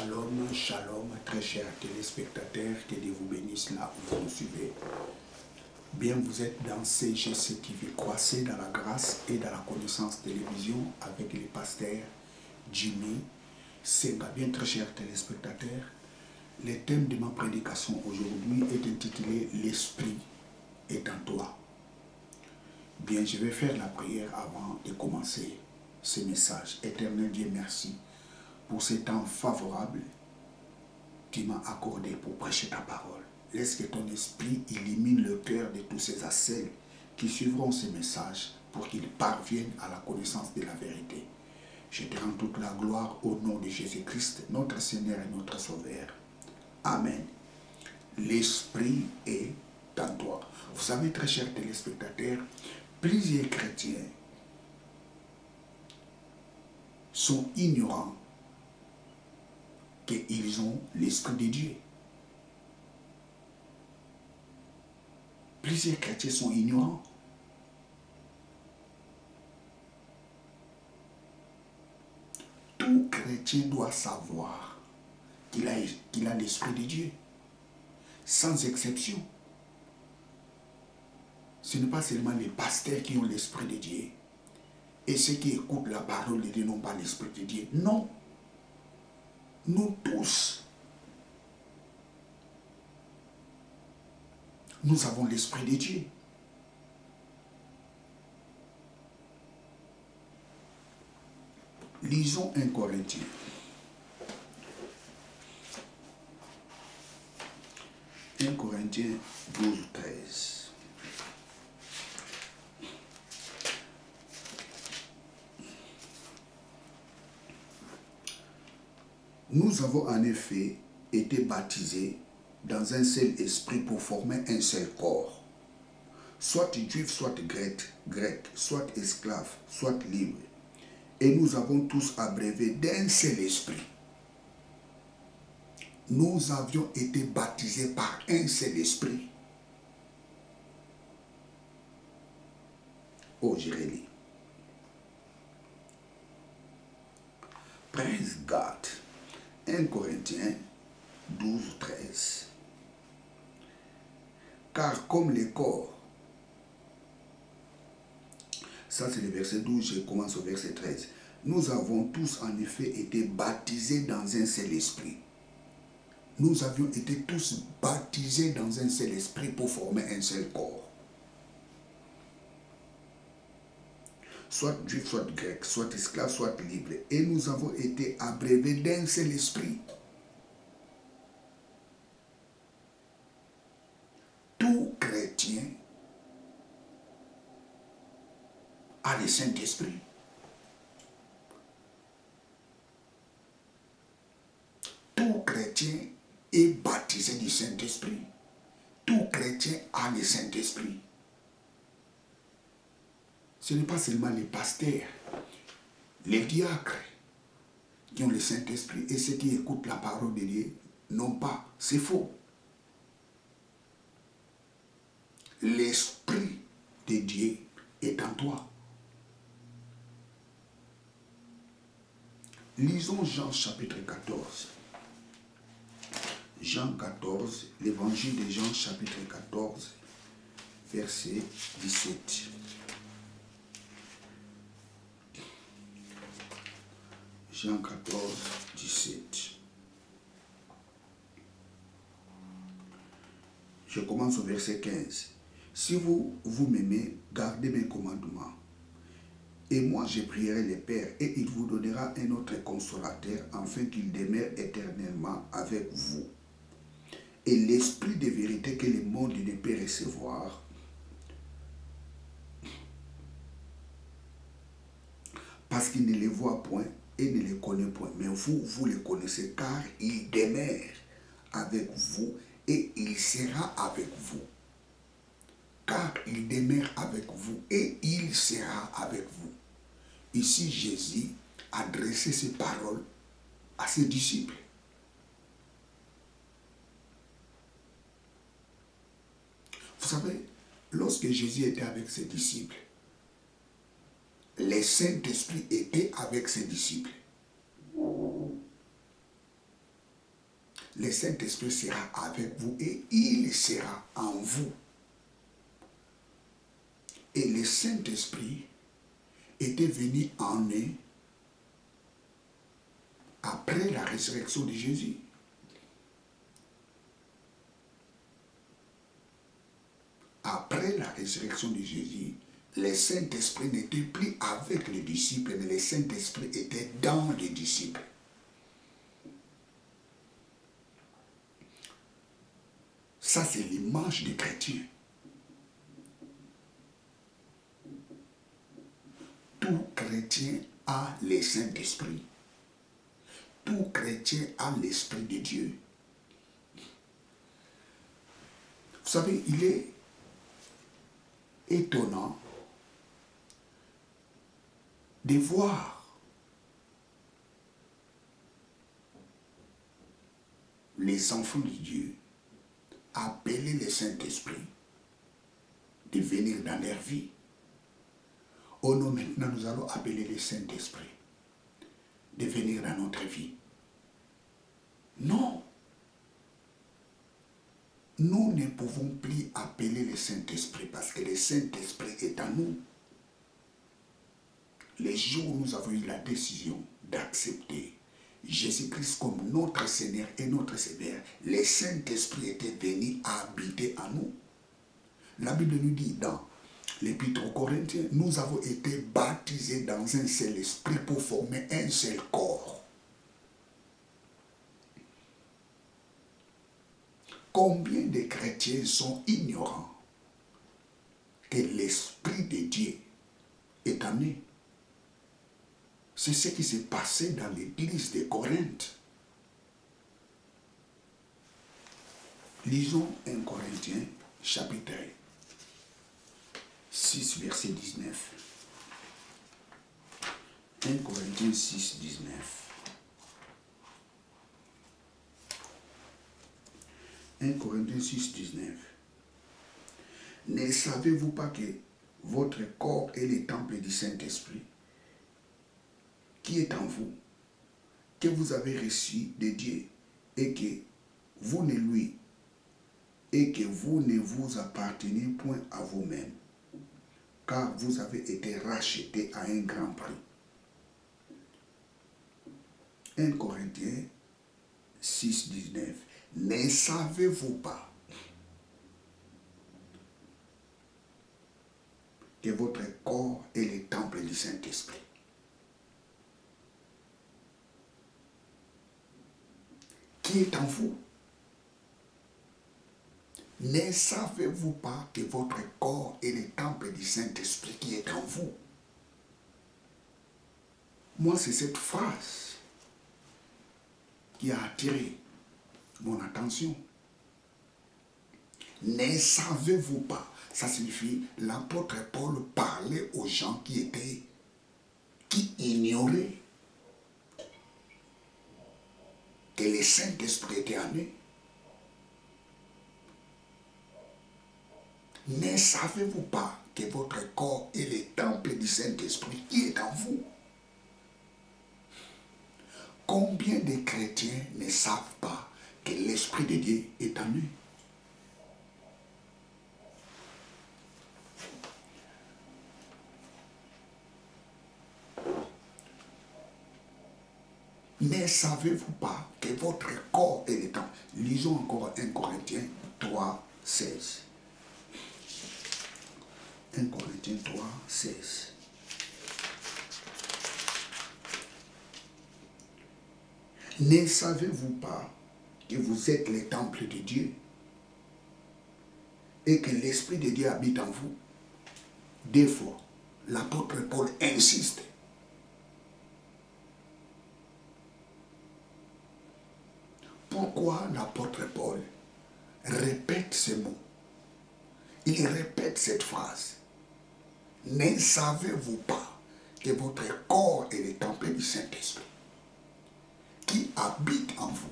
Shalom, shalom, très chers téléspectateurs, que Dieu vous bénisse là où vous nous suivez. Bien, vous êtes dans CGC TV, croissez dans la grâce et dans la connaissance télévision avec les pasteurs Jimmy Senga. Bien, très chers téléspectateurs, le thème de ma prédication aujourd'hui est intitulé « L'Esprit est en toi ». Bien, je vais faire la prière avant de commencer ce message. Éternel Dieu, merci pour ce temps favorable que tu m'as accordé pour prêcher ta parole. Laisse que ton esprit illumine le cœur de tous ces ascelles qui suivront ce message pour qu'ils parviennent à la connaissance de la vérité. Je te rends toute la gloire au nom de Jésus-Christ, notre Seigneur et notre Sauveur. Amen. L'Esprit est en toi. Vous savez, très chers téléspectateurs, plusieurs chrétiens sont ignorants qu'ils ont l'Esprit de Dieu. Plusieurs chrétiens sont ignorants. Tout chrétien doit savoir qu'il a l'Esprit de Dieu, sans exception. Ce n'est pas seulement les pasteurs qui ont l'Esprit de Dieu et ceux qui écoutent la parole de Dieu n'ont pas l'Esprit de Dieu. Non. Nous tous, nous avons l'Esprit de Dieu. Lisons 1 Corinthiens. 1 Corinthiens 12, 13. Nous avons en effet été baptisés dans un seul esprit pour former un seul corps. Soit juif, soit grec, soit esclave, soit libre. Et nous avons tous abrévé d'un seul esprit. Nous avions été baptisés par un seul esprit. Oh, je relis. Praise God. 1 Corinthiens 12, 13. Car comme les corps, ça c'est le verset 12, je commence au verset 13. Nous avons tous en effet été baptisés dans un seul esprit. Nous avions été tous baptisés dans un seul esprit pour former un seul corps. Soit juif, soit grec, soit esclave, soit libre. Et nous avons été abreuvés d'un seul esprit. Tout chrétien a le Saint-Esprit. Tout chrétien est baptisé du Saint-Esprit. Tout chrétien a le Saint-Esprit. Ce n'est pas seulement les pasteurs, les diacres qui ont le Saint-Esprit et ceux qui écoutent la parole de Dieu n'ont pas. C'est faux. L'Esprit de Dieu est en toi. Lisons Jean chapitre 14. Jean 14, l'évangile de Jean chapitre 14, verset 17. Jean 14, 17. Je commence au verset 15. Si vous m'aimez, gardez mes commandements. Et moi, je prierai le Père, et il vous donnera un autre consolateur, afin qu'il demeure éternellement avec vous. Et l'esprit de vérité que le monde ne peut recevoir, parce qu'il ne les voit point et ne les connaît point. Mais vous, vous les connaissez, car il demeure avec vous et il sera avec vous. Car il demeure avec vous et il sera avec vous. Ici, Jésus a adressé ses paroles à ses disciples. Vous savez, lorsque Jésus était avec ses disciples, le Saint-Esprit était avec ses disciples. le Saint-Esprit sera avec vous et il sera en vous. Et le Saint-Esprit était venu en eux après la résurrection de Jésus. Après la résurrection de Jésus, le Saint-Esprit n'était plus avec les disciples, mais le Saint-Esprit était dans les disciples. Ça, c'est l'image des chrétiens. Tout chrétien a le Saint-Esprit. Tout chrétien a l'Esprit de Dieu. Vous savez, il est étonnant de voir les enfants de Dieu appeler le Saint-Esprit de venir dans leur vie. Oh non, maintenant nous allons appeler le Saint-Esprit de venir dans notre vie. Non. Nous ne pouvons plus appeler le Saint-Esprit parce que le Saint-Esprit est en nous. Les jours où nous avons eu la décision d'accepter Jésus-Christ comme notre Seigneur et notre Sauveur, le Saint-Esprit était venu habiter en nous. La Bible nous dit dans l'Épître aux Corinthiens, nous avons été baptisés dans un seul esprit pour former un seul corps. Combien de chrétiens sont ignorants que l'Esprit de Dieu est en eux? C'est ce qui s'est passé dans l'église de Corinthe. Lisons 1 Corinthiens, chapitre 6, verset 19. 1 Corinthiens 6, 19. 1 Corinthiens 6, 19. Ne savez-vous pas que votre corps est le temple du Saint-Esprit qui est en vous, que vous avez reçu de Dieu et que vous ne vous appartenez point à vous-même, car vous avez été rachetés à un grand prix. 1 Corinthiens 6, 19. Ne savez-vous pas que votre corps est le temple du Saint-Esprit qui est en vous? Ne savez-vous pas que votre corps est le temple du Saint-Esprit qui est en vous? Moi, c'est cette phrase qui a attiré mon attention. Ne savez-vous pas? Ça signifie, l'apôtre Paul parlait aux gens qui ignoraient que le Saint-Esprit était en eux. Ne savez-vous pas que votre corps est le temple du Saint-Esprit qui est en vous? Combien de chrétiens ne savent pas que l'Esprit de Dieu est en eux? Ne savez-vous pas que votre corps est le temple? Lisons encore 1 Corinthiens 3, 16. 1 Corinthiens 3, 16. Ne savez-vous pas que vous êtes le temple de Dieu et que l'Esprit de Dieu habite en vous? Des fois, l'apôtre Paul insiste. Pourquoi l'apôtre Paul répète ces mots? Il répète cette phrase. Ne savez-vous pas que votre corps est le temple du Saint-Esprit qui habite en vous?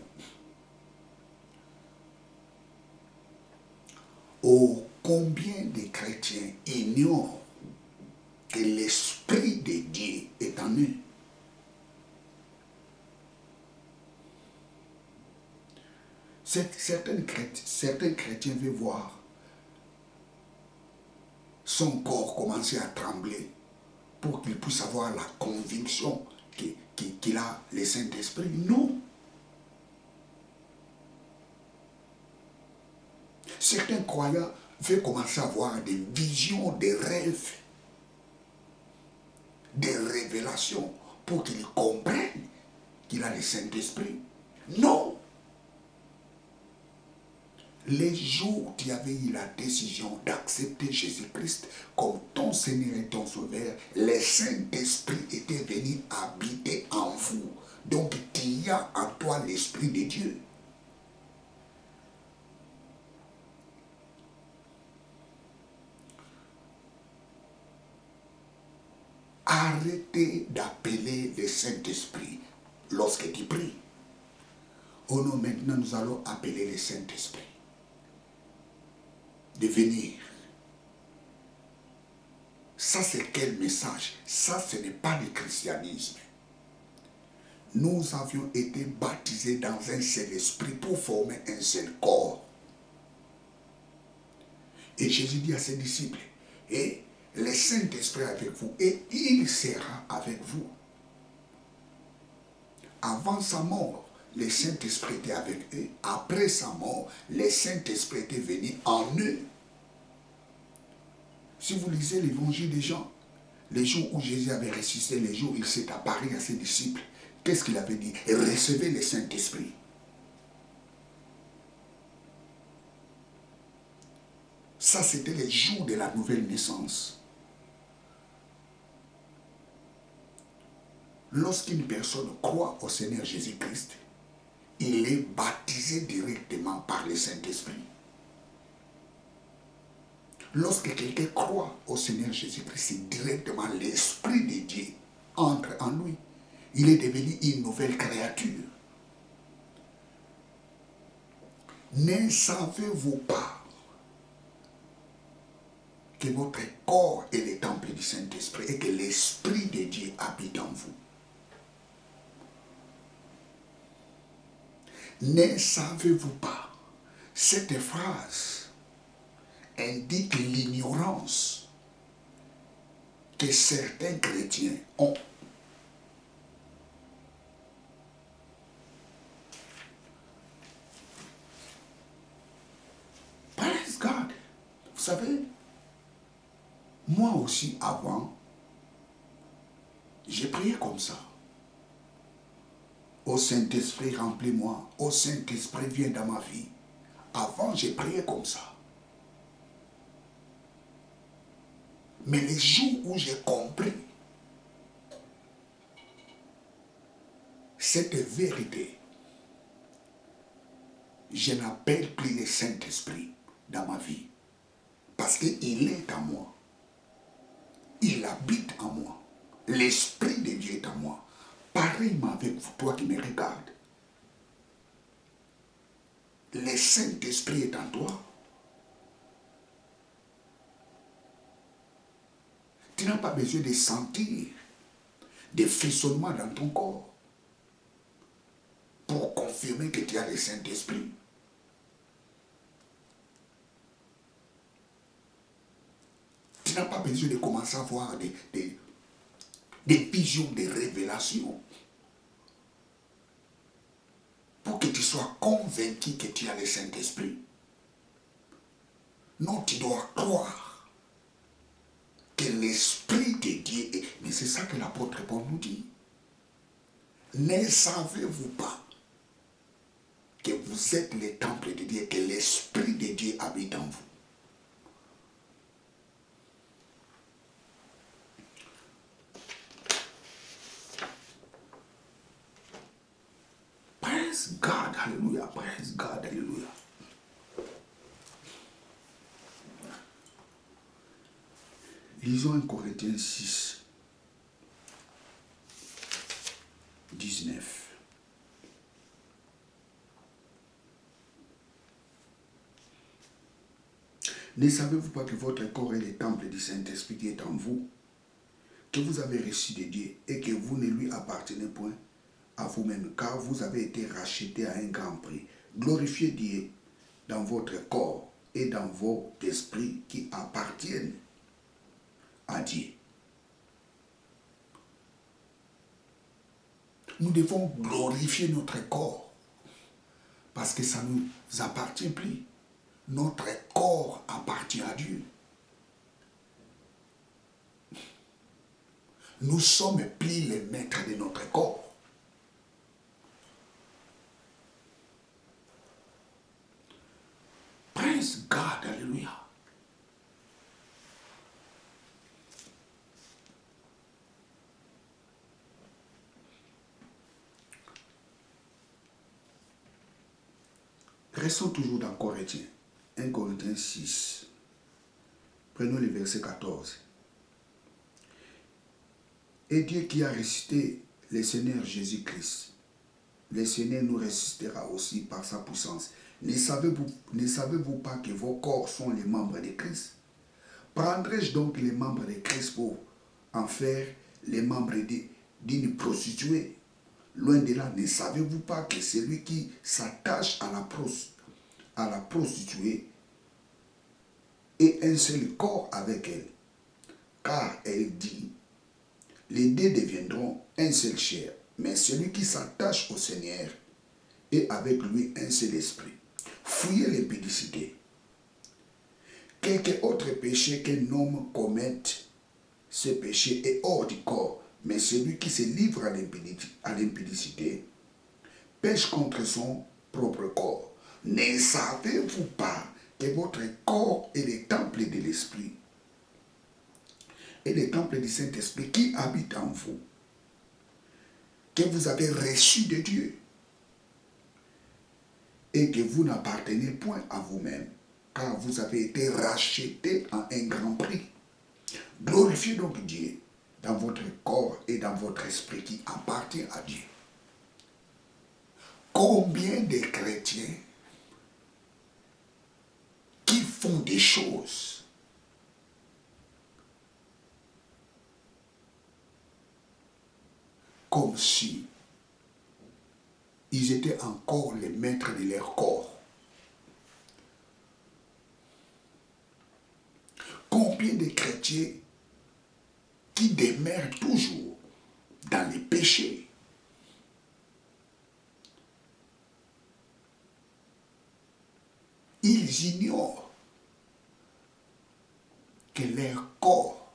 Oh, combien de chrétiens ignorent que l'Esprit de Dieu est en eux? Certains chrétiens veulent voir son corps commencer à trembler pour qu'il puisse avoir la conviction qu'il a le Saint-Esprit. Non. Certains croyants veulent commencer à avoir des visions, des rêves, des révélations pour qu'ils comprennent qu'il a le Saint-Esprit. Non. Les jours où tu avais eu la décision d'accepter Jésus-Christ comme ton Seigneur et ton Sauveur, le Saint-Esprit était venu habiter en vous. Donc, il y a en toi l'Esprit de Dieu. Arrêtez d'appeler le Saint-Esprit lorsque tu pries. Oh non, maintenant nous allons appeler le Saint-Esprit de venir. Ça, c'est quel message? Ça, ce n'est pas le christianisme. Nous avions été baptisés dans un seul esprit pour former un seul corps. Et Jésus dit à ses disciples, et le Saint-Esprit avec vous, et il sera avec vous. Avant sa mort, le Saint-Esprit était avec eux. Après sa mort, le Saint-Esprit était venu en eux. Si vous lisez l'évangile des Jean, les jours où Jésus avait ressuscité, les jours où il s'est apparu à ses disciples, qu'est-ce qu'il avait dit? Recevez le Saint-Esprit. Ça, c'était les jours de la nouvelle naissance. Lorsqu'une personne croit au Seigneur Jésus-Christ, il est baptisé directement par le Saint-Esprit. Lorsque quelqu'un croit au Seigneur Jésus-Christ, c'est directement l'Esprit de Dieu entre en lui. Il est devenu une nouvelle créature. Ne savez-vous pas que votre corps est le temple du Saint-Esprit et que l'Esprit de Dieu habite en vous? Ne savez-vous pas? Cette phrase indique l'ignorance que certains chrétiens ont. Praise God. Vous savez, moi aussi avant, j'ai prié comme ça. Ô Saint-Esprit, remplis-moi. Ô Saint-Esprit, viens dans ma vie. Avant, j'ai prié comme ça. Mais les jours où j'ai compris cette vérité, je n'appelle plus le Saint-Esprit dans ma vie. Parce qu'il est en moi. Il habite en moi. L'Esprit de Dieu est en moi. Pareillement avec vous, toi qui me regardes. Le Saint-Esprit est en toi. Tu n'as pas besoin de sentir des frissonnements dans ton corps pour confirmer que tu as le Saint-Esprit. Tu n'as pas besoin de commencer à avoir des visions, des révélations pour que tu sois convaincu que tu as le Saint-Esprit. Non, tu dois croire que l'Esprit de Dieu est... Mais c'est ça que l'apôtre Paul nous dit. Ne savez-vous pas que vous êtes le temple de Dieu, que l'Esprit de Dieu habite en vous? Praise God, hallelujah, praise God, hallelujah. Lisons 1 Corinthiens 6, 19. Ne savez-vous pas que votre corps est le temple du Saint-Esprit qui est en vous, que vous avez reçu de Dieu et que vous ne lui appartenez point à vous-même, car vous avez été rachetés à un grand prix. Glorifiez Dieu dans votre corps et dans votre esprit qui appartiennent à Dieu. Nous devons glorifier notre corps parce que ça ne nous appartient plus. Notre corps appartient à Dieu. Nous sommes plus les maîtres de notre corps. Praise God, alléluia. Restons toujours dans Corinthiens. 1 Corinthiens 6. Prenons le verset 14. Et Dieu qui a ressuscité le Seigneur Jésus-Christ, le Seigneur nous ressuscitera aussi par sa puissance. Ne savez-vous pas que vos corps sont les membres de Christ? Prendrai-je donc les membres de Christ pour en faire les membres d'une prostituée? Loin de là, ne savez-vous pas que celui qui s'attache à la prostituée est un seul corps avec elle? Car elle dit, les deux deviendront un seul chair, mais celui qui s'attache au Seigneur est avec lui un seul esprit. Fuyez l'impudicité. Quelque autre péché qu'un homme commette, ce péché est hors du corps, mais celui qui se livre à l'impudicité pêche contre son propre corps. Ne savez-vous pas que votre corps est le temple de l'Esprit et le temple du Saint-Esprit qui habite en vous, que vous avez reçu de Dieu et que vous n'appartenez point à vous-même, car vous avez été rachetés en un grand prix. Glorifiez donc Dieu dans votre corps et dans votre esprit qui appartient à Dieu. Combien de chrétiens qui font des choses comme si ils étaient encore les maîtres de leur corps. Combien de chrétiens qui demeurent toujours dans les péchés. Ils ignorent que leur corps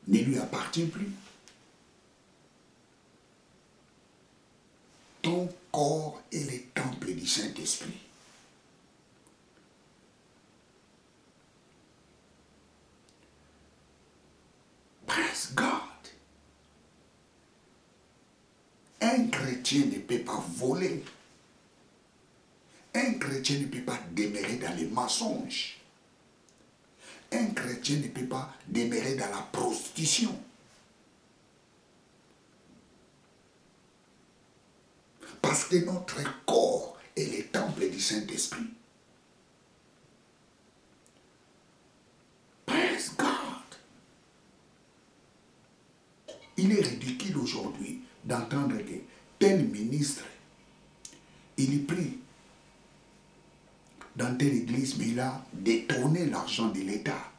ne lui appartient plus. Ton corps est le temple du Saint-Esprit. Praise God. Un chrétien ne peut pas voler. Un chrétien ne peut pas demeurer dans les mensonges. Un chrétien ne peut pas demeurer dans la prostitution. Parce que notre corps est le temple du Saint-Esprit. Praise God. Il est ridicule aujourd'hui d'entendre que tel ministre, il prie dans telle église, mais il a détourné l'argent de l'État.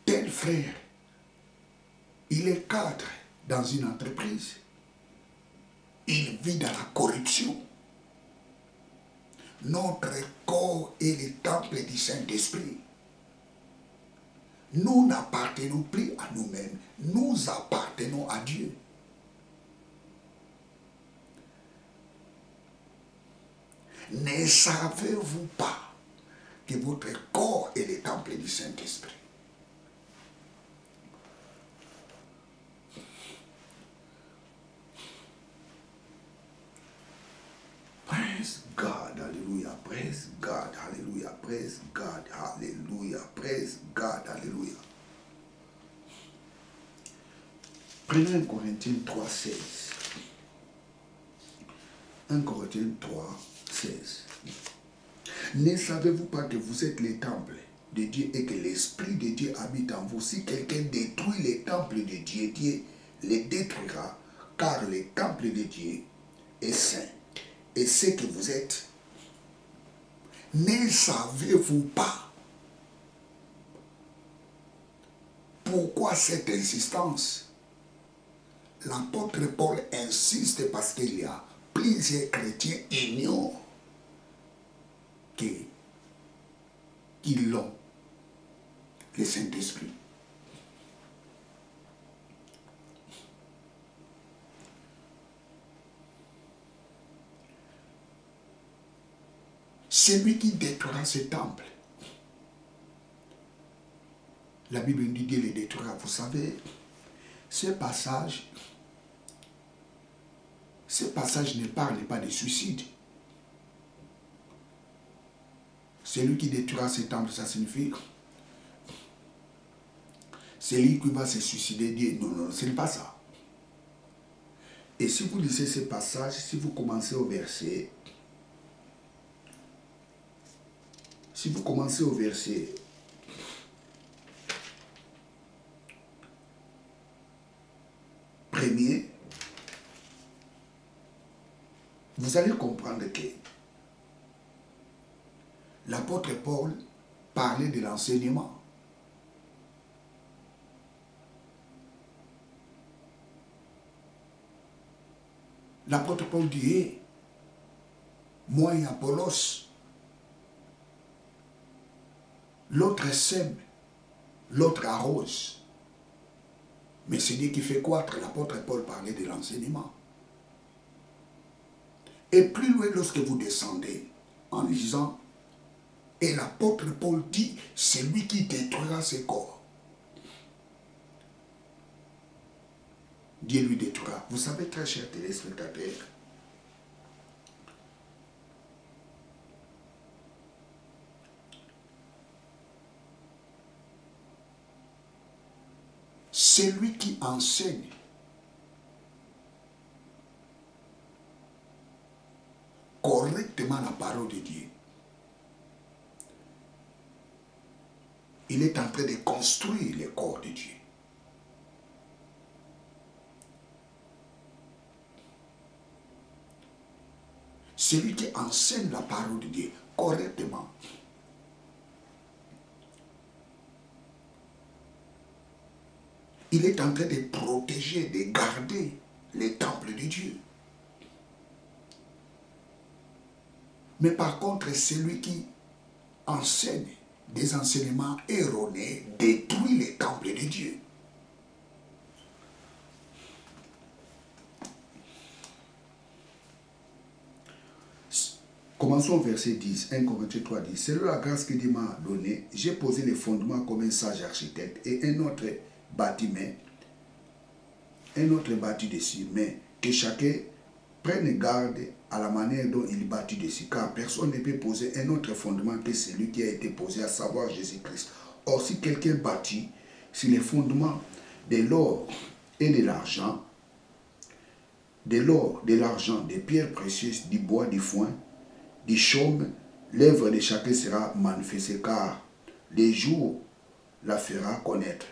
Tel frère, il est cadre dans une entreprise. Il vit dans la corruption. Notre corps est le temple du Saint-Esprit. Nous n'appartenons plus à nous-mêmes. Nous appartenons à Dieu. Ne savez-vous pas que votre corps est le temple du Saint-Esprit? Praise God, hallelujah, praise God, hallelujah, praise God, hallelujah, praise God, hallelujah. Prenons 1 Corinthiens 3, 16. 1 Corinthiens 3, 16. Ne savez-vous pas que vous êtes le temple de Dieu et que l'Esprit de Dieu habite en vous? Si quelqu'un détruit le temple de Dieu, Dieu les détruira, car le temple de Dieu est saint. Et ce que vous êtes, ne savez-vous pas pourquoi cette insistance? L'apôtre Paul insiste parce qu'il y a plusieurs chrétiens ignorent qu'ils ont le Saint-Esprit. Celui qui détruira ce temple, la Bible nous dit qu'il les détruira. Vous savez, ce passage ne parle pas de suicide. Celui qui détruira ce temple, ça signifie celui qui va se suicider, dit non, ce n'est pas ça. Et si vous lisez ce passage, si vous commencez au verset, premier, vous allez comprendre que l'apôtre Paul parlait de l'enseignement. L'apôtre Paul dit, moi et Apollos, l'autre sème, l'autre arrose. Mais c'est Dieu qui fait croître. L'apôtre Paul parlait de l'enseignement. Et plus loin, lorsque vous descendez en lisant, et l'apôtre Paul dit, c'est lui qui détruira ses corps. Dieu lui détruira. Vous savez, très chers téléspectateurs, celui qui enseigne correctement la parole de Dieu, il est en train de construire le corps de Dieu. Celui qui enseigne la parole de Dieu correctement, il est en train de protéger, de garder les temples de Dieu. Mais par contre, celui qui enseigne des enseignements erronés détruit les temples de Dieu. Commençons au verset 10, 1 Corinthiens 3, 10. C'est la grâce que Dieu m'a donnée. J'ai posé les fondements comme un sage architecte et un autre bâti dessus. Mais que chacun prenne garde à la manière dont il bâtit dessus, car personne ne peut poser un autre fondement que celui qui a été posé, à savoir Jésus-Christ. Or, si quelqu'un bâtit sur les fondements de l'or et de l'argent, des pierres précieuses, du bois, du foin, du chaume, l'œuvre de chacun sera manifestée, car les jours la fera connaître,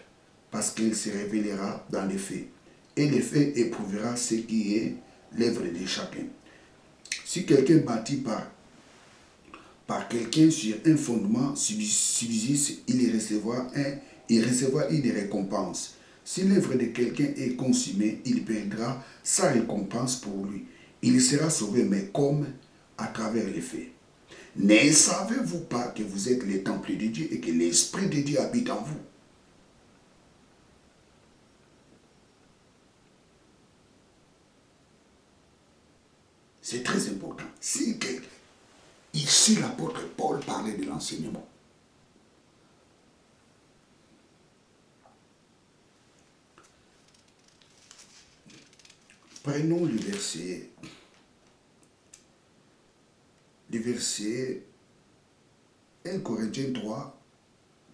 parce qu'elle se révélera dans les faits. Et les faits éprouvera ce qui est l'œuvre de chacun. Si quelqu'un bâtit par quelqu'un sur un fondement subsiste, il recevra une récompense. Si l'œuvre de quelqu'un est consumée, il perdra sa récompense pour lui. Il sera sauvé, mais comme à travers les faits. Ne savez-vous pas que vous êtes le temple de Dieu et que l'Esprit de Dieu habite en vous? C'est très important. Ici, l'apôtre Paul parlait de l'enseignement. Prenons le verset 1 Corinthiens 3,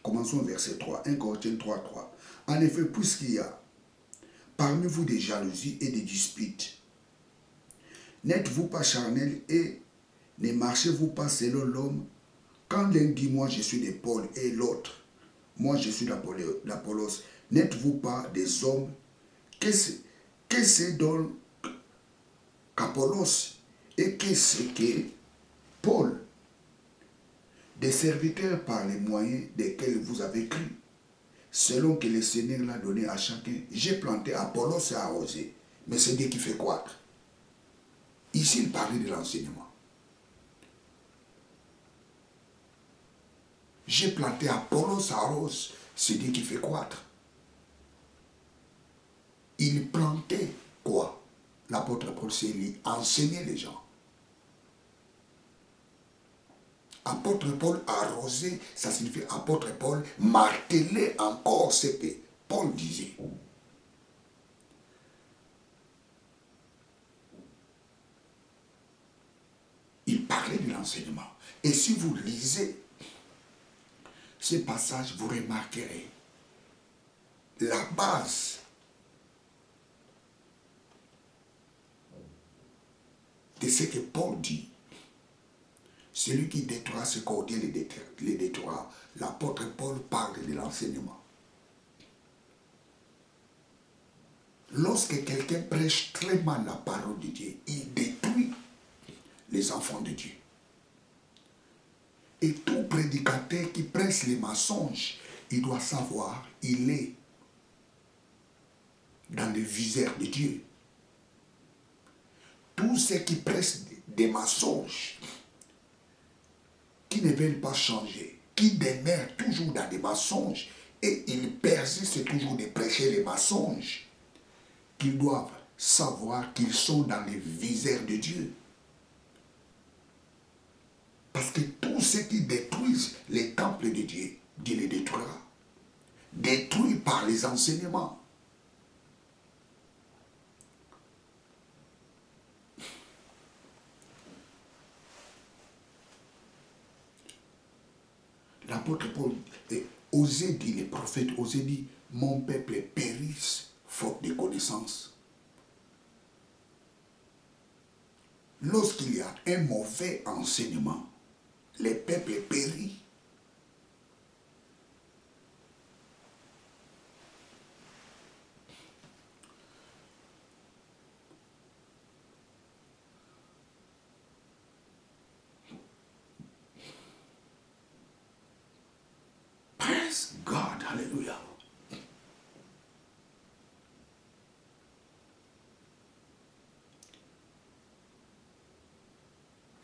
commençons au verset 3, 1 Corinthiens 3, 3. En effet, puisqu'il y a parmi vous des jalousies et des disputes, n'êtes-vous pas charnels et ne marchez-vous pas selon l'homme? Quand l'un dit moi je suis de Paul et l'autre moi je suis d'Apollos, n'êtes-vous pas des hommes? que c'est donc qu'Apollos et que c'est que Paul, des serviteurs par les moyens desquels vous avez cru, selon que le Seigneur l'a donné à chacun. J'ai planté, Apollos a arrosé, mais c'est Dieu qui fait croître. Ici, il parlait de l'enseignement. J'ai planté, Apollos arrose, c'est Dieu qui fait croître. Il plantait quoi? L'apôtre Paul, c'est lui, enseigner les gens. Apôtre Paul arrosé, ça signifie apôtre Paul martelait encore ce que Paul disait. Il parlait de l'enseignement. Et si vous lisez ce passage, vous remarquerez la base de ce que Paul dit. Celui qui détruira ce corps, Dieu les détruira. L'apôtre Paul parle de l'enseignement. Lorsque quelqu'un prêche très mal la parole de Dieu, il détruit les enfants de Dieu. Et tout prédicateur qui prêche les mensonges, il doit savoir, il est dans le viseur de Dieu. Tous ceux qui prêchent des mensonges, qui ne veulent pas changer, qui demeurent toujours dans des mensonges, et ils persistent toujours de prêcher les mensonges, qu'ils doivent savoir qu'ils sont dans le viseur de Dieu. Parce que tous ceux qui détruisent les temples de Dieu, Dieu les détruira. Détruits par les enseignements. L'apôtre Paul osait dire, les prophètes osaient dire, mon peuple périsse faute de connaissance. Lorsqu'il y a un mauvais enseignement, les peuples périssent. Praise God, hallelujah.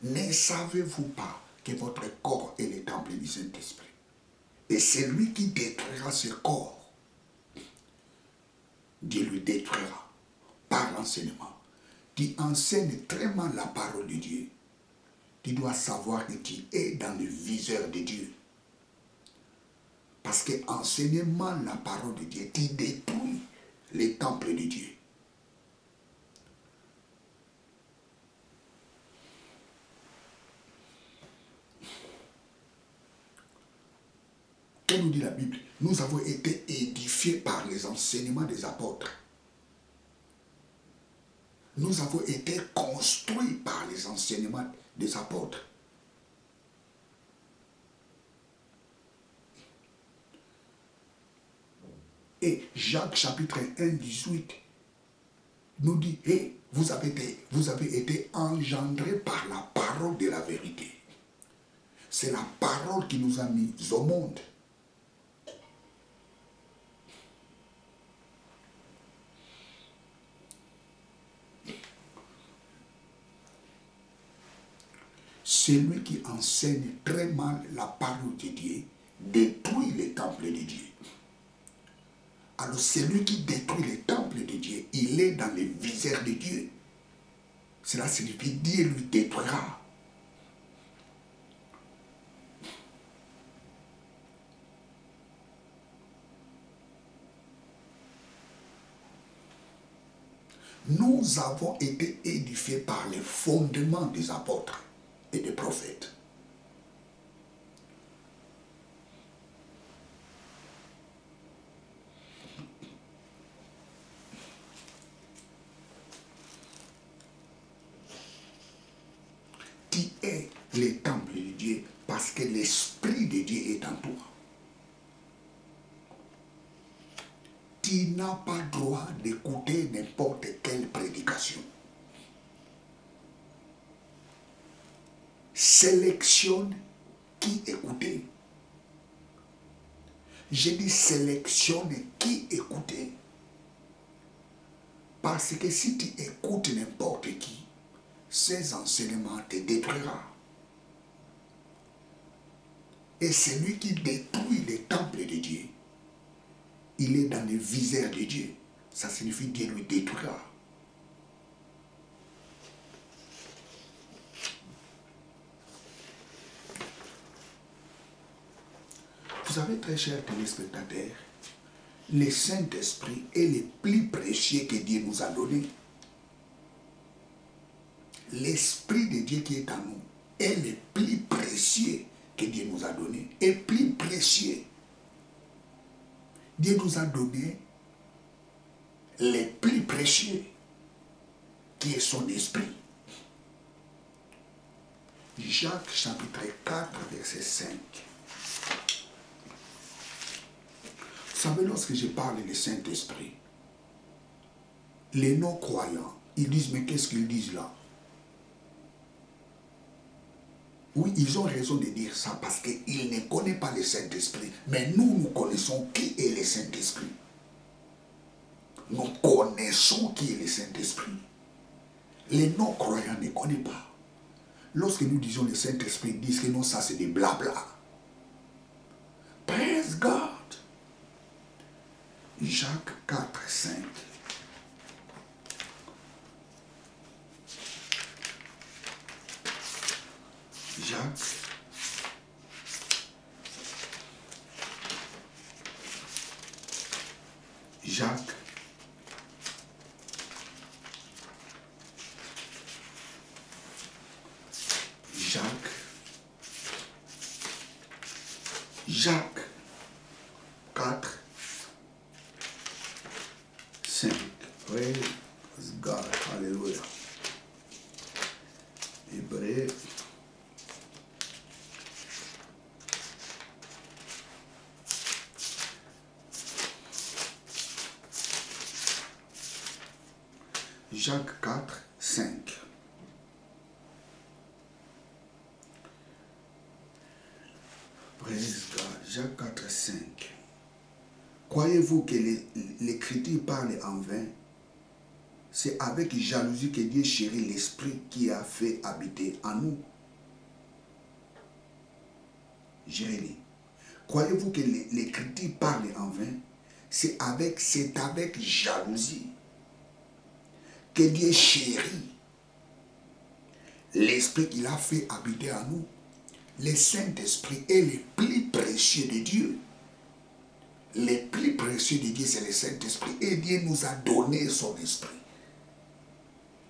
Ne savez-vous pas que votre corps est le temple du Saint-Esprit? Et celui qui détruira ce corps, Dieu lui détruira par l'enseignement. Tu enseignes très mal la parole de Dieu. Tu dois savoir que tu es dans le viseur de Dieu. Parce que enseigner mal la parole de Dieu, tu détruis les temples de Dieu. Que nous dit la Bible? Nous avons été édifiés par les enseignements des apôtres. Nous avons été construits par les enseignements des apôtres. Et Jacques chapitre 1, 18 nous dit, hey, vous avez été engendrés par la parole de la vérité. C'est la parole qui nous a mis au monde. Celui qui enseigne très mal la parole de Dieu détruit les temples de Dieu. Alors celui qui détruit les temples de Dieu, il est dans le viseur de Dieu. Cela signifie que Dieu lui détruira. Nous avons été édifiés par les fondements des apôtres et des prophètes. Tu es le temple de Dieu parce que l'Esprit de Dieu est en toi. Tu qui n'a pas droit d'écouter n'importe quelle prédication. Sélectionne qui écouter. Je dis sélectionne qui écouter. Parce que si tu écoutes n'importe qui, ces enseignements te détruira. Et celui qui détruit les temples de Dieu, il est dans le viseur de Dieu. Ça signifie Dieu lui détruira. Vous savez, très chers téléspectateurs, le Saint-Esprit est le plus précieux que Dieu nous a donné. L'Esprit de Dieu qui est en nous est le plus précieux que Dieu nous a donné. Et plus précieux. Dieu nous a donné le plus précieux, qui est son Esprit. Jacques chapitre 4, verset 5. Vous savez, lorsque je parle du Saint-Esprit, les non-croyants, ils disent, mais qu'est-ce qu'ils disent là? Oui, ils ont raison de dire ça parce qu'ils ne connaissent pas le Saint-Esprit. Mais nous connaissons qui est le Saint-Esprit. Nous connaissons qui est le Saint-Esprit. Les non-croyants ne connaissent pas. Lorsque nous disons le Saint-Esprit, ils disent que non, ça c'est des blabla. Praise God. Jacques 4, 5. Jacques 4, 5. Praise God. Alléluia. Hébreu. Jacques 4, 5. Praise God. Jacques 4, 5. Croyez-vous que l'Écriture parle en vain? C'est avec jalousie que Dieu chérit l'Esprit qui a fait habiter en nous. Jérémie. Croyez-vous que l'Écriture parle en vain? C'est avec jalousie que Dieu chérit l'Esprit qu'il a fait habiter en nous. Le Saint-Esprit est le plus précieux de Dieu. Le plus précieux de Dieu, c'est le Saint-Esprit. Et Dieu nous a donné son Esprit.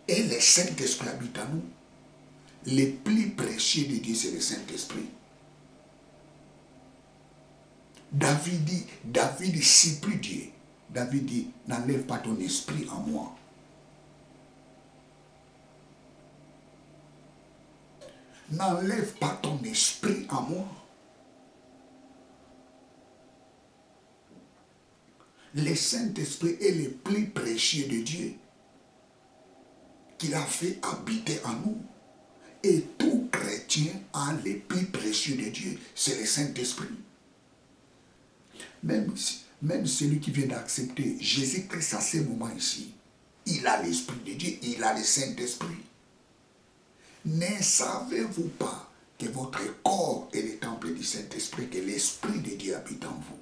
Et le Saint-Esprit habite en nous. Le plus précieux de Dieu, c'est le Saint-Esprit. David supplie Dieu. David dit, n'enlève pas ton esprit en moi. N'enlève pas ton esprit en moi. Le Saint-Esprit est le plus précieux de Dieu qu'il a fait habiter en nous. Et tout chrétien a le plus précieux de Dieu, c'est le Saint-Esprit. Même celui qui vient d'accepter Jésus-Christ à ce moment ici, il a l'Esprit de Dieu, il a le Saint-Esprit. Ne savez-vous pas que votre corps est le temple du Saint-Esprit, que l'Esprit de Dieu habite en vous?